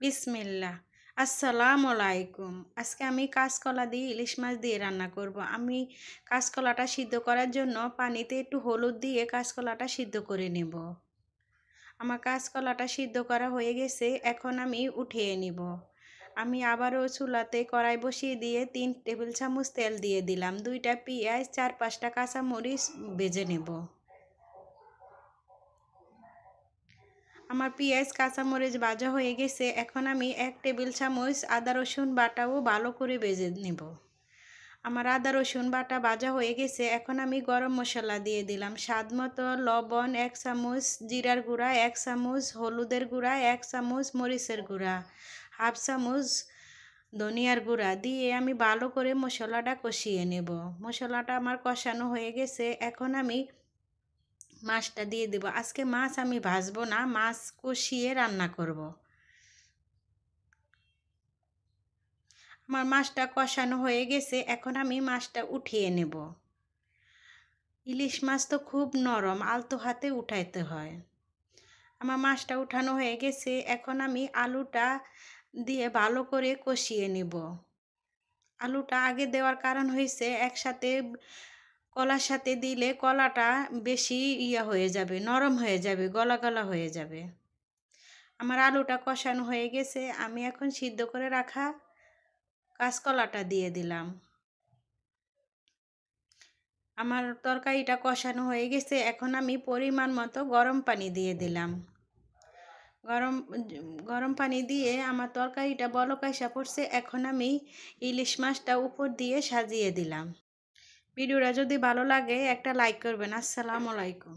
বিসমিল্লাহ। আসসালামু আলাইকুম। আজকে আমি কাঁচকলা দিয়ে ইলিশ মাছ দিয়ে রান্না করব। আমি কাঁচকলাটা সিদ্ধ করার জন্য পানিতে একটু হলুদ দিয়ে কাঁচকলাটা সিদ্ধ করে নেব। আমার কাঁচকলাটা সিদ্ধ করা হয়ে গেছে, এখন আমি উঠিয়ে নিব। আমি আবারও চুলাতে কড়াই বসিয়ে দিয়ে 3 টেবিল চামচ তেল দিয়ে দিলাম। 2টা পেঁয়াজ, 4-5টা কাঁচামরিচ ভেজে নেব। আমার পেঁয়াজ কাঁচামরিচ ভাজা হয়ে গেছে, এখন আমি 1 টেবিল চামচ আদা রসুন বাটাও ভালো করে ভেজে নেব। আমার আদা রসুন বাটা ভাজা হয়ে গেছে, এখন আমি গরম মশলা দিয়ে দিলাম। স্বাদ মতো লবণ 1 চামচ, জিরার গুঁড়া 1 চামচ, হলুদের গুঁড়া 1 চামচ, মরিচের গুঁড়া 1/2 চামচ, ধনিয়ার গুঁড়া দিয়ে আমি ভালো করে মশলাটা কষিয়ে নেব। মশলাটা আমার কষানো হয়ে গেছে, এখন আমি মাছটা দিয়ে দেব। আজকে মাছ আমি ভাজবো না, মাছ কষিয়ে রান্না করব। আমার মাছটা কষানো হয়ে গেছে, এখন আমি মাছটা উঠিয়ে নেব। ইলিশ মাছ তো খুব নরম, আলতো হাতে উঠাইতে হয়। আমার মাছটা উঠানো হয়ে গেছে, এখন আমি আলুটা দিয়ে ভালো করে কষিয়ে নেব। আলুটা আগে দেওয়ার কারণ হয়েছে একসাথে কলার সাথে দিলে কলাটা বেশি হয়ে যাবে, নরম হয়ে যাবে, গলা গলা হয়ে যাবে। আমার আলুটা কষানো হয়ে গেছে, আমি এখন সিদ্ধ করে রাখা কাঁচকলাটা দিয়ে দিলাম। আমার তরকারিটা কষানো হয়ে গেছে, এখন আমি পরিমাণ মতো গরম পানি দিয়ে দিলাম। গরম গরম পানি দিয়ে আমার তরকারিটা বলক আইসা পড়ছে, এখন আমি ইলিশ মাছটা উপর দিয়ে সাজিয়ে দিলাম। ভিডিওটা যদি ভালো লাগে একটা লাইক করবেন। আসসালামু আলাইকুম।